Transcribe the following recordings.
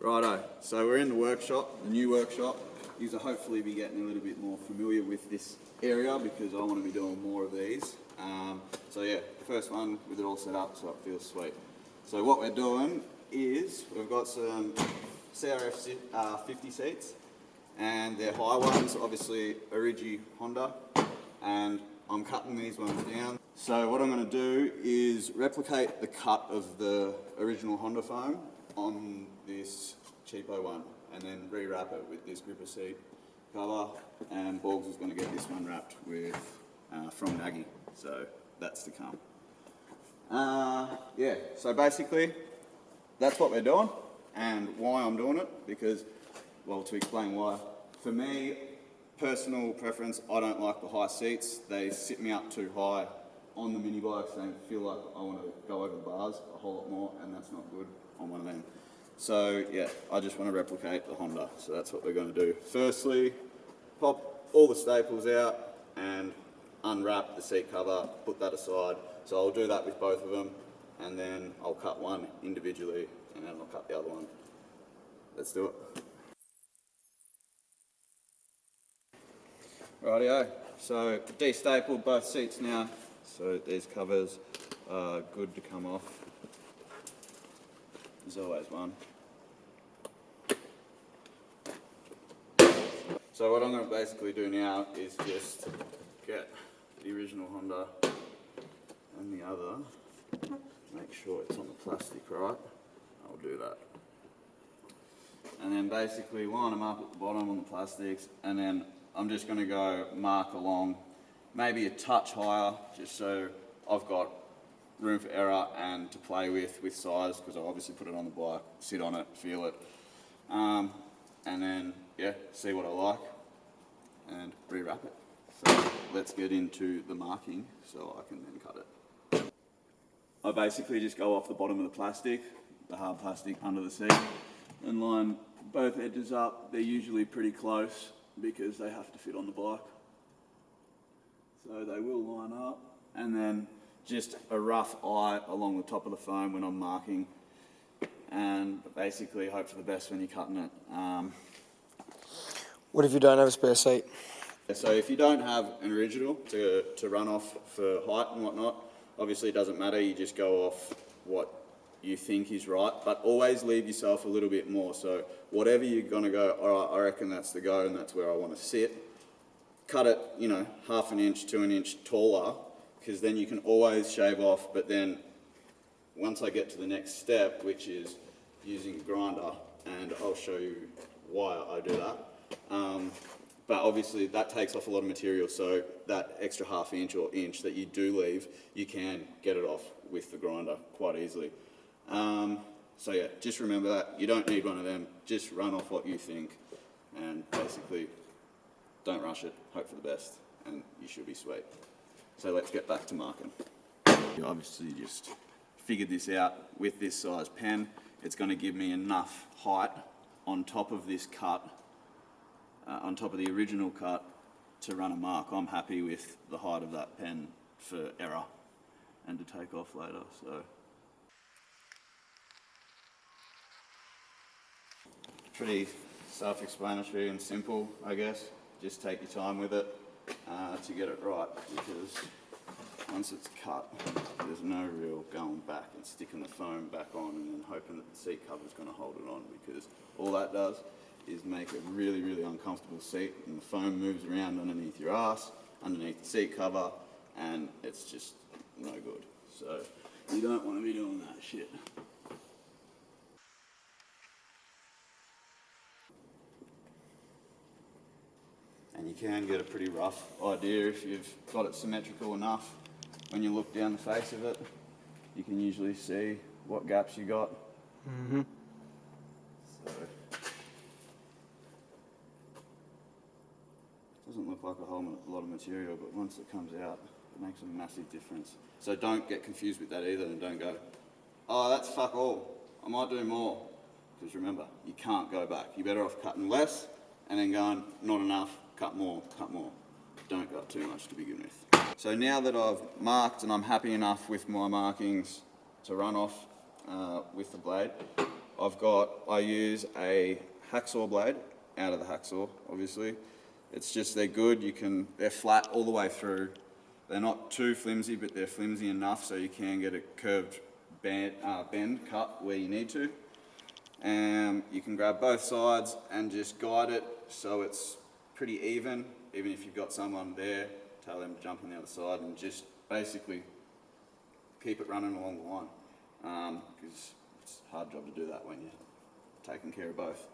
Righto, so we're in the workshop, the new workshop. You'll hopefully be getting a little bit more familiar with this area because I want to be doing more of these. So yeah, first one with it all set up so it feels sweet. So what we're doing is we've got some CRF 50 seats and they're high ones, obviously Origi Honda, and I'm cutting these ones down. So what I'm going to do is replicate the cut of the original Honda foam on this cheapo one and then rewrap it with this gripper seat cover, and Borgs is going to get this one wrapped with from Nagy, so that's to come. Yeah, so basically that's what we're doing and why I'm doing it, because, well, to explain why, for me, personal preference, I don't like the high seats. They sit me up too high on the mini bikes and feel like I want to go over the bars a whole lot more, and that's not good on one of them. So yeah, I just want to replicate the Honda, so that's what we're going to do. Firstly, pop all the staples out and unwrap the seat cover, put that aside. So I'll do that with both of them, and then I'll cut one individually and then I'll cut the other one. Let's do it. Rightio, so de-stapled both seats now, so these covers are good to come off. There's always one. So what I'm going to basically do now is just get the original Honda and the other, make sure it's on the plastic right. I'll do that. And then basically line them up at the bottom on the plastics, and then I'm just going to go mark along, maybe a touch higher, just so I've got room for error and to play with size, because I obviously put it on the bike, sit on it, feel it, and then yeah, see what I like and rewrap it. So let's get into the marking so I can then cut it. I basically just go off the bottom of the plastic, the hard plastic under the seat, and line both edges up. They're usually pretty close because they have to fit on the bike. So they will line up, and then just a rough eye along the top of the foam when I'm marking, and basically hope for the best when you're cutting it. What if you don't have a spare seat? So if you don't have an original to run off for height and whatnot, obviously it doesn't matter, you just go off what you think is right, but always leave yourself a little bit more. So whatever you're gonna go, all right, I reckon that's the go and that's where I wanna sit, cut it, you know, half an inch to an inch taller, because then you can always shave off. But then once I get to the next step, which is using a grinder, and I'll show you why I do that, but obviously that takes off a lot of material, so that extra half inch or inch that you do leave, you can get it off with the grinder quite easily. So yeah, just remember that, you don't need one of them, just run off what you think, and basically don't rush it, hope for the best, and you should be sweet. So let's get back to marking. You obviously just figured this out with this size pen. It's going to give me enough height on top of this cut, on top of the original cut, to run a mark. I'm happy with the height of that pen for error and to take off later. So pretty self-explanatory and simple, I guess. Just take your time with it to get it right, because once it's cut, there's no real going back and sticking the foam back on and then hoping that the seat cover is going to hold it on, because all that does is make a really, really uncomfortable seat, and the foam moves around underneath your ass, underneath the seat cover, and it's just no good. So you don't want to be doing that shit. And you can get a pretty rough idea if you've got it symmetrical enough. When you look down the face of it, you can usually see what gaps you got. Mm-hmm. So, doesn't look like a whole lot of material, but once it comes out, it makes a massive difference. So don't get confused with that either, and don't go, oh, that's fuck all, I might do more. Because remember, you can't go back. You're better off cutting less and then going, not enough, cut more, cut more. Don't cut too much to begin with. So now that I've marked and I'm happy enough with my markings to run off with the blade, I use a hacksaw blade out of the hacksaw, obviously. It's just, they're good, they're flat all the way through. They're not too flimsy, but they're flimsy enough so you can get a curved bend cut where you need to. You can grab both sides and just guide it so it's pretty even if you've got someone there, tell them to jump on the other side and just basically keep it running along the line. Because it's a hard job to do that when you're taking care of both.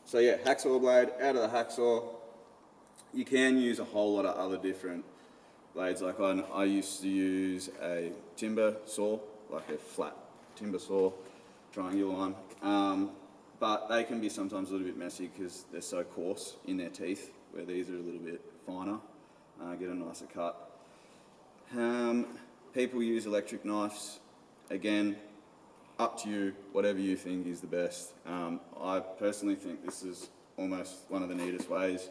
So yeah, hacksaw blade, out of the hacksaw. You can use a whole lot of other different blades. Like I used to use a timber saw, like a flat timber saw, triangular one. But they can be sometimes a little bit messy because they're so coarse in their teeth, where these are a little bit finer, get a nicer cut. People use electric knives. Again, up to you, whatever you think is the best. I personally think this is almost one of the neatest ways.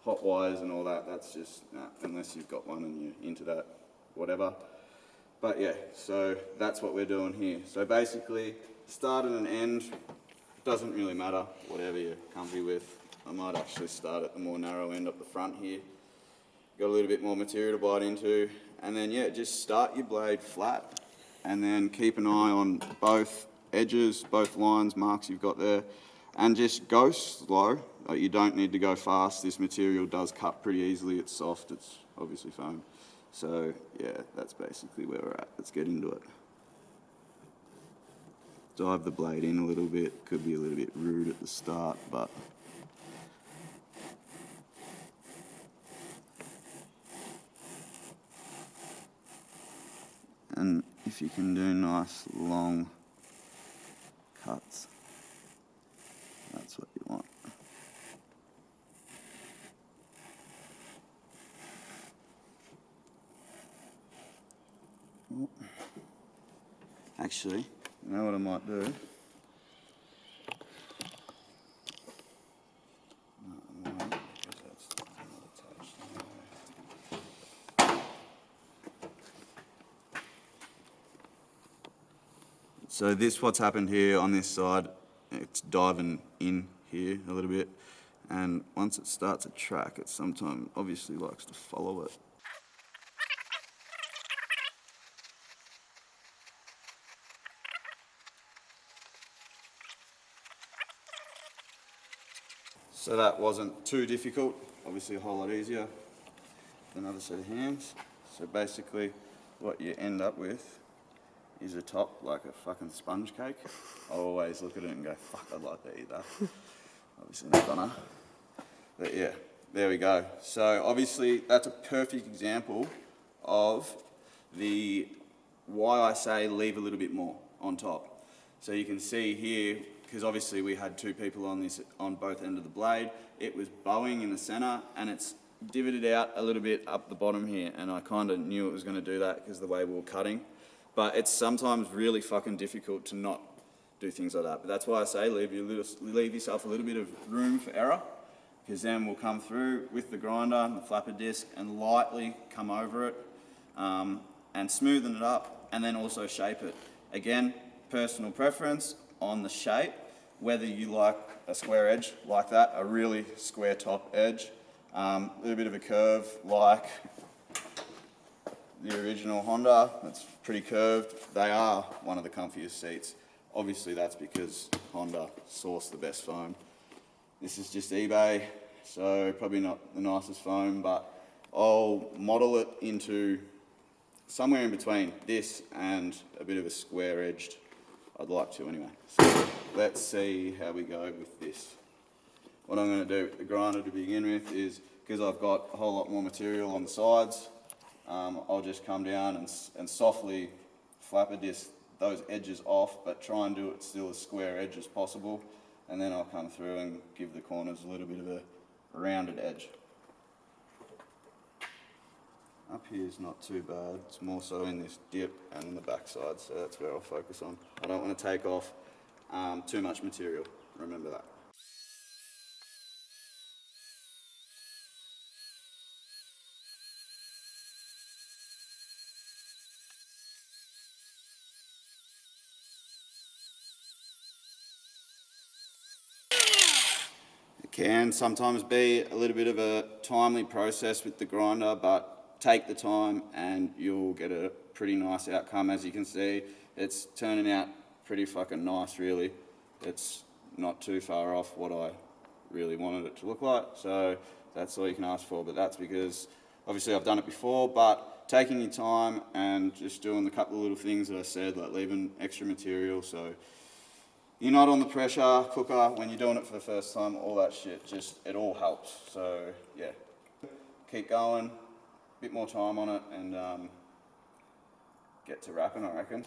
Hot wires and all that, that's just, unless you've got one and you're into that, whatever. But yeah, so that's what we're doing here. So basically, start and an end, doesn't really matter, whatever you're comfy with. I might actually start at the more narrow end up the front here. Got a little bit more material to bite into. And then yeah, just start your blade flat and then keep an eye on both edges, both lines, marks you've got there, and just go slow. Like, you don't need to go fast. This material does cut pretty easily. It's soft, it's obviously foam. So yeah, that's basically where we're at. Let's get into it. Dive the blade in a little bit. Could be a little bit rude at the start, but and if you can do nice long cuts, that's what you want. Actually, you know what I might do? So what's happened here on this side, it's diving in here a little bit, and once it starts a track, it sometimes obviously likes to follow it. So that wasn't too difficult, obviously a whole lot easier than another set of hands. So basically what you end up with is a top like a fucking sponge cake. I always look at it and go, fuck, I'd like to eat that. Obviously not gonna. But yeah, there we go. So obviously that's a perfect example of why I say leave a little bit more on top. So you can see here, because obviously we had two people on both ends of the blade, it was bowing in the center and it's divoted out a little bit up the bottom here, and I kind of knew it was going to do that because of the way we were cutting. But it's sometimes really fucking difficult to not do things like that. But that's why I say leave yourself a little bit of room for error, because then we'll come through with the grinder and the flapper disc and lightly come over it and smoothen it up, and then also shape it. Again, personal preference on the shape, whether you like a square edge like that, a really square top edge, a little bit of a curve like the original Honda, that's pretty curved. They are one of the comfiest seats. Obviously that's because Honda sourced the best foam. This is just eBay, so probably not the nicest foam, but I'll model it into somewhere in between this and a bit of a square edged. I'd like to anyway. So let's see how we go with this. What I'm going to do with the grinder to begin with is, because I've got a whole lot more material on the sides, I'll just come down and softly flapper disc those edges off, but try and do it still as square edge as possible, and then I'll come through and give the corners a little bit of a rounded edge. Up here is not too bad, it's more so in this dip and in the backside, so that's where I'll focus on. I don't want to take off too much material, remember that. It can sometimes be a little bit of a timely process with the grinder, but take the time and you'll get a pretty nice outcome. As you can see, it's turning out pretty fucking nice, really. It's not too far off what I really wanted it to look like, so that's all you can ask for. But that's because obviously I've done it before, but taking your time and just doing the couple of little things that I said, like leaving extra material so you're not on the pressure cooker when you're doing it for the first time, all that shit, just it all helps. So yeah, keep going, a bit more time on it, and get to wrapping, I reckon.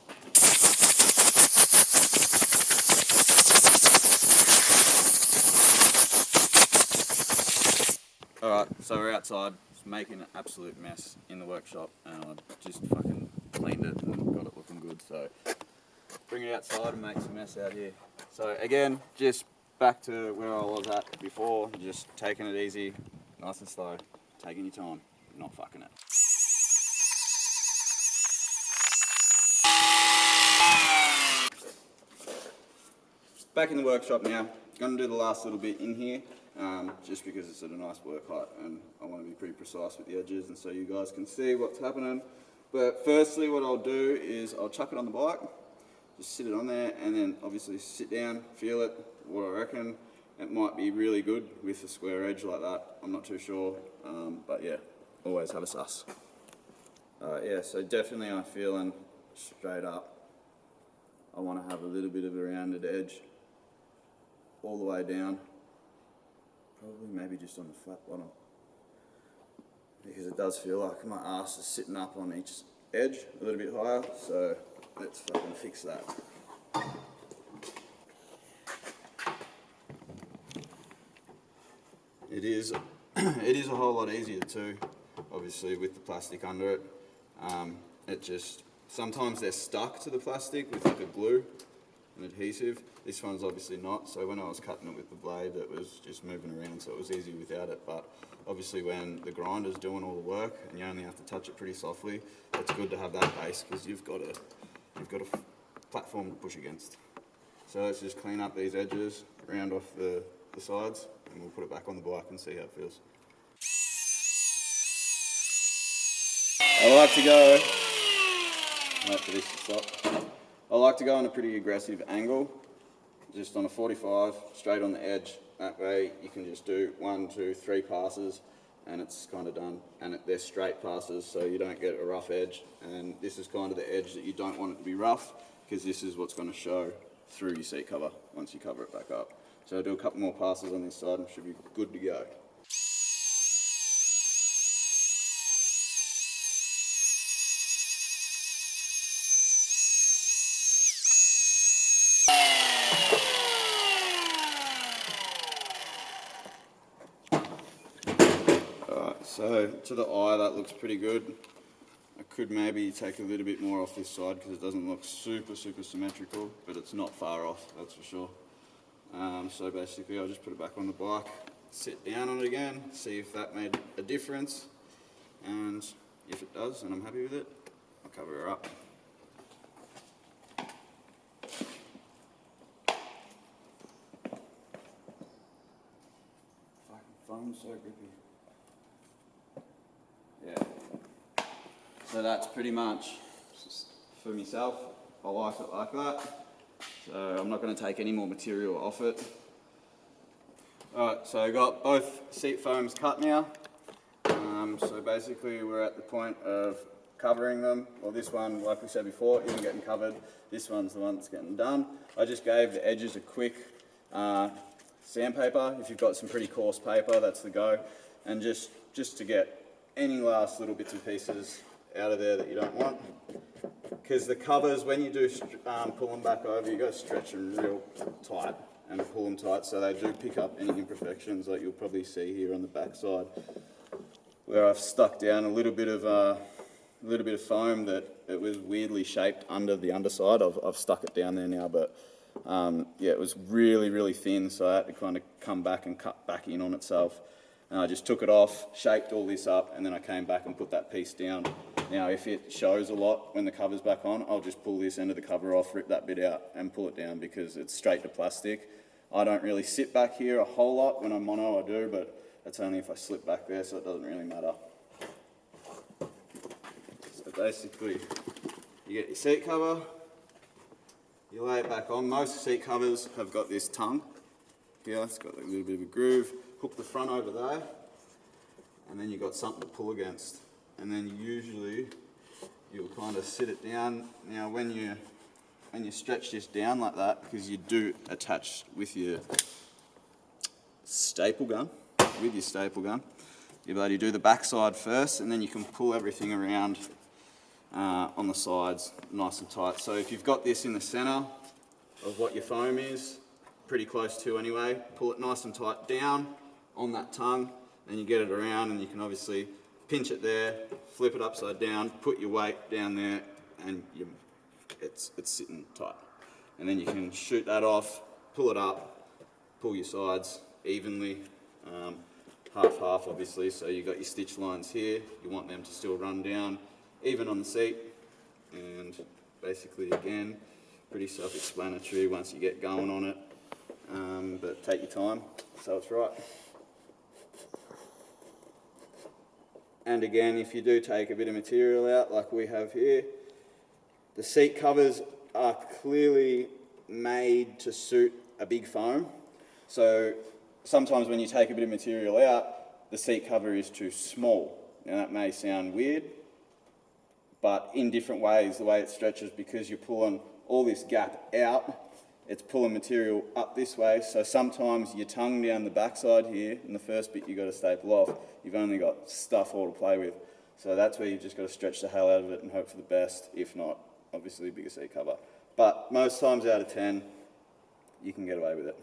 Alright, so we're outside, just making an absolute mess in the workshop, and I just fucking cleaned it and got it looking good, so bring it outside and make some mess out here. So again, just back to where I was at before, just taking it easy, nice and slow, taking your time, not fucking it. Back in the workshop now, gonna do the last little bit in here, just because it's at a nice work height and I want to be pretty precise with the edges and so you guys can see what's happening. But firstly what I'll do is I'll chuck it on the bike, just sit it on there and then obviously sit down, feel it, what I reckon. It might be really good with a square edge like that, I'm not too sure, but yeah, always have a suss. Yeah, so definitely I'm feeling straight up. I want to have a little bit of a rounded edge all the way down. Probably maybe just on the flat bottom, because it does feel like my ass is sitting up on each edge a little bit higher, so let's fucking fix that. It is a whole lot easier too, obviously with the plastic under it. It just, sometimes they're stuck to the plastic with like a glue, an adhesive. This one's obviously not, so when I was cutting it with the blade it was just moving around, so it was easy without it. But obviously when the grinder's doing all the work and you only have to touch it pretty softly, it's good to have that base because you've got a platform to push against. So let's just clean up these edges, round off the sides, and we'll put it back on the bike and see how it feels. I like to go, wait for this to stop. I like to go on a pretty aggressive angle, just on a 45, straight on the edge. That way you can just do 1, 2, 3 passes and it's kind of done. And they're straight passes so you don't get a rough edge. And this is kind of the edge that you don't want it to be rough, because this is what's going to show through your seat cover once you cover it back up. So I'll do a couple more passes on this side and should be good to go. So to the eye that looks pretty good. I could maybe take a little bit more off this side because it doesn't look super symmetrical, but it's not far off, that's for sure. So basically I'll just put it back on the bike, sit down on it again, see if that made a difference, and if it does and I'm happy with it, I'll cover her up. Fucking foam's so grippy. Yeah, so that's pretty much for myself. I like it like that, so I'm not going to take any more material off it. Alright, so I got both seat foams cut now. So basically we're at the point of covering them. Well, this one, like we said before, isn't getting covered. This one's the one that's getting done. I just gave the edges a quick sandpaper. If you've got some pretty coarse paper, that's the go. And just to get any last little bits and pieces out of there that you don't want. Because the covers, when you do pull them back over, you got to stretch them real tight and pull them tight so they do pick up any imperfections like you'll probably see here on the back side, where I've stuck down a little bit of foam that it was weirdly shaped under the underside. I've stuck it down there now, but yeah, it was really thin, so I had to kind of come back and cut back in on itself. And I just took it off, shaped all this up, and then I came back and put that piece down. Now, if it shows a lot when the cover's back on, I'll just pull this end of the cover off, rip that bit out, and pull it down because it's straight to plastic. I don't really sit back here a whole lot. When I'm mono, I do, but that's only if I slip back there, so it doesn't really matter. So basically, you get your seat cover, you lay it back on. Most seat covers have got this tongue here, it's got a little bit of a groove. Hook the front over there, and then you've got something to pull against. And then usually you'll kind of sit it down. Now when you stretch this down like that, because you do attach with your staple gun, you do the back side first, and then you can pull everything around on the sides nice and tight. So if you've got this in the center of what your foam is, pretty close to anyway, pull it nice and tight down on that tongue, and you get it around, and you can obviously pinch it there, flip it upside down, put your weight down there, and it's sitting tight. And then you can shoot that off, pull it up, pull your sides evenly, half obviously, so you've got your stitch lines here, you want them to still run down, even on the seat, and basically again, pretty self-explanatory once you get going on it, but take your time, so it's right. And again, if you do take a bit of material out like we have here, the seat covers are clearly made to suit a big foam. So sometimes when you take a bit of material out, the seat cover is too small. Now that may sound weird, but in different ways, the way it stretches, because you're pulling all this gap out, it's pulling material up this way. So sometimes your tongue down the backside here, and the first bit you've got to staple off, you've only got stuff all to play with. So that's where you've just got to stretch the hell out of it and hope for the best. If not, obviously bigger seat cover. But most times out of 10, you can get away with it.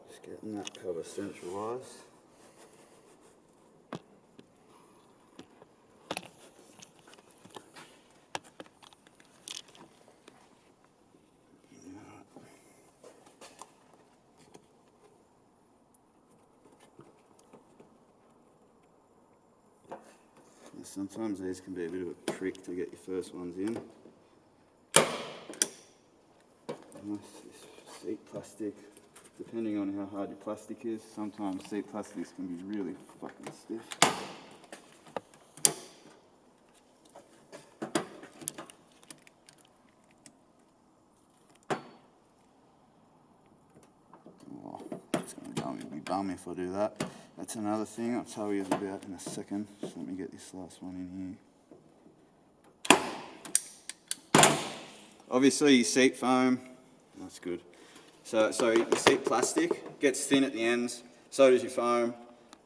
Just getting that cover centralised. Sometimes these can be a bit of a trick to get your first ones in. Nice seat plastic, depending on how hard your plastic is, sometimes seat plastics can be really fucking stiff. Oh, it's going to be bum if I do that. That's another thing I'll tell you about in a second. Just let me get this last one in here. Obviously your seat foam, that's good. So your seat plastic gets thin at the ends, so does your foam.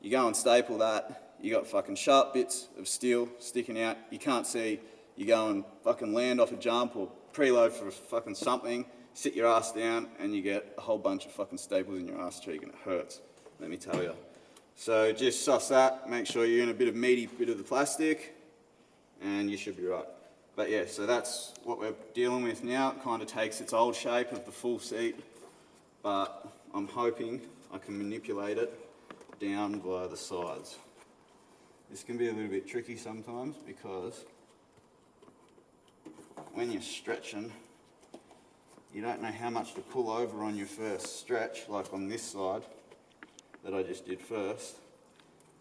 You go and staple that, you got fucking sharp bits of steel sticking out, you can't see, you go and fucking land off a jump or preload for fucking something, sit your ass down, and you get a whole bunch of fucking staples in your ass cheek, and it hurts, let me tell you. So just suss that, make sure you're in a bit of meaty bit of the plastic, and you should be right. But yeah, so that's what we're dealing with now. It kind of takes its old shape of the full seat, but I'm hoping I can manipulate it down via the sides. This can be a little bit tricky sometimes because when you're stretching, you don't know how much to pull over on your first stretch, like on this side that I just did first,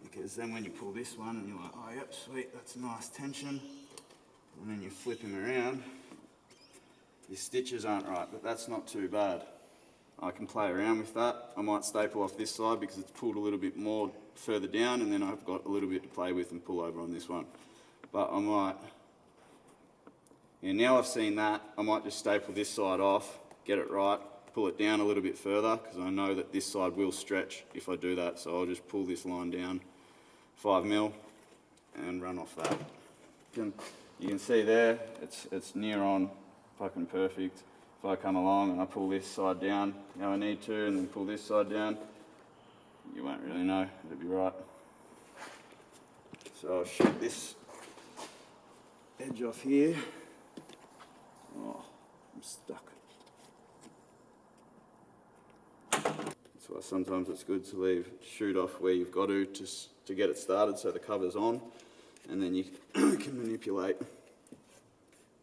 because then when you pull this one and you're like, oh yep, sweet, that's a nice tension, and then you flip him around, your stitches aren't right, but that's not too bad. I can play around with that. I might staple off this side because it's pulled a little bit more further down, and then I've got a little bit to play with and pull over on this one. But I might, yeah, now I've seen that, I might just staple this side off, get it right, pull it down a little bit further, because I know that this side will stretch if I do that, so I'll just pull this line down 5mm and run off that. You can see there, it's near on fucking perfect. If I come along and I pull this side down how I need to, and then pull this side down, you won't really know, it'll be right. So I'll shoot this edge off here. Oh, I'm stuck. That's but sometimes it's good to shoot off where you've got to get it started so the cover's on, and then you can manipulate,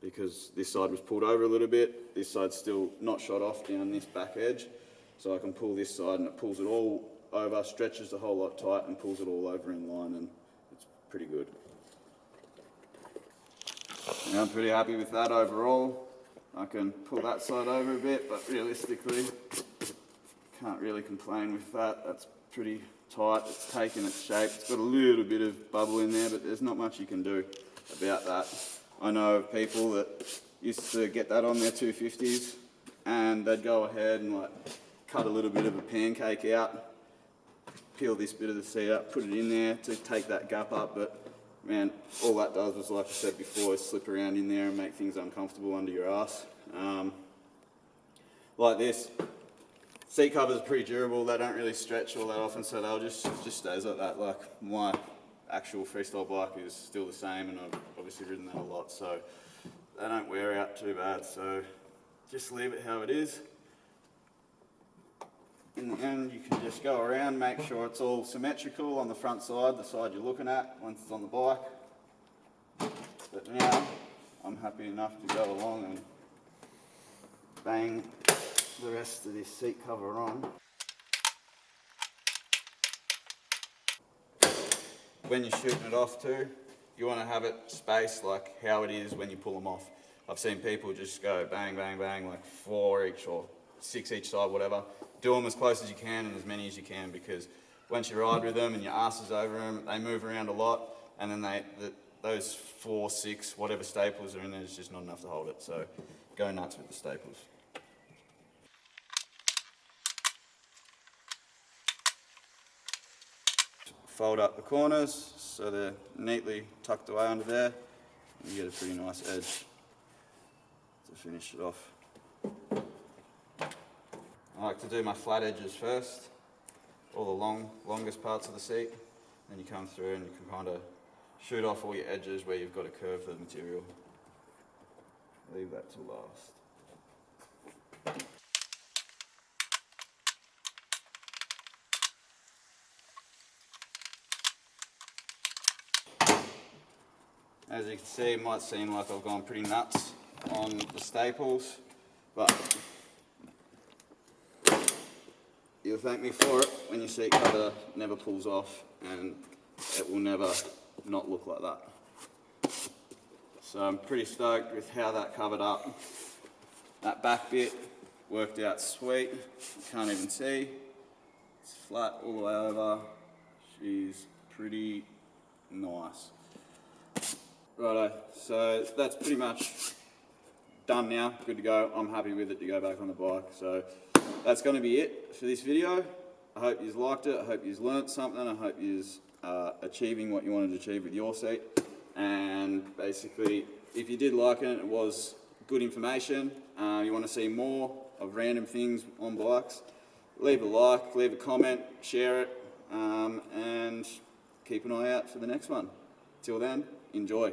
because this side was pulled over a little bit, this side's still not shot off down this back edge, so I can pull this side and it pulls it all over, stretches the whole lot tight and pulls it all over in line, and it's pretty good. Yeah, I'm pretty happy with that overall. I can pull that side over a bit, but realistically, can't really complain with that. That's pretty tight, it's taken its shape. It's got a little bit of bubble in there, but there's not much you can do about that. I know of people that used to get that on their 250s and they'd go ahead and like cut a little bit of a pancake out, peel this bit of the seat up, put it in there to take that gap up, but man, all that does was, like I said before, is slip around in there and make things uncomfortable under your ass. Like this, seat covers are pretty durable, they don't really stretch all that often, so they'll just stays like that. Like my actual freestyle bike is still the same, and I've obviously ridden that a lot, so they don't wear out too bad, so just leave it how it is. In the end, you can just go around, make sure it's all symmetrical on the front side, the side you're looking at once it's on the bike. But now, I'm happy enough to go along and bang the rest of this seat cover on. When you're shooting it off too, you want to have it spaced like how it is when you pull them off. I've seen people just go bang, bang, bang, like 4 each or 6 each side, whatever. Do them as close as you can and as many as you can, because once you ride with them and your ass is over them, they move around a lot, and then those 4, 6, whatever staples are in there is just not enough to hold it. So go nuts with the staples. Fold up the corners so they're neatly tucked away under there, and you get a pretty nice edge to finish it off. I like to do my flat edges first, all the longest parts of the seat, then you come through and you can kind of shoot off all your edges where you've got a curve for the material. Leave that till last. As you can see, it might seem like I've gone pretty nuts on the staples, but you'll thank me for it when your seat cover never pulls off, and it will never not look like that. So I'm pretty stoked with how that covered up. That back bit worked out sweet. You can't even see. It's flat all the way over. She's pretty nice. Righto, so that's pretty much done now, good to go. I'm happy with it to go back on the bike. So that's going to be it for this video. I hope you liked it, I hope you learnt something, I hope you achieving what you wanted to achieve with your seat. And basically, if you did like it, it was good information, you want to see more of random things on bikes, leave a like, leave a comment, share it, and keep an eye out for the next one. Till then, enjoy.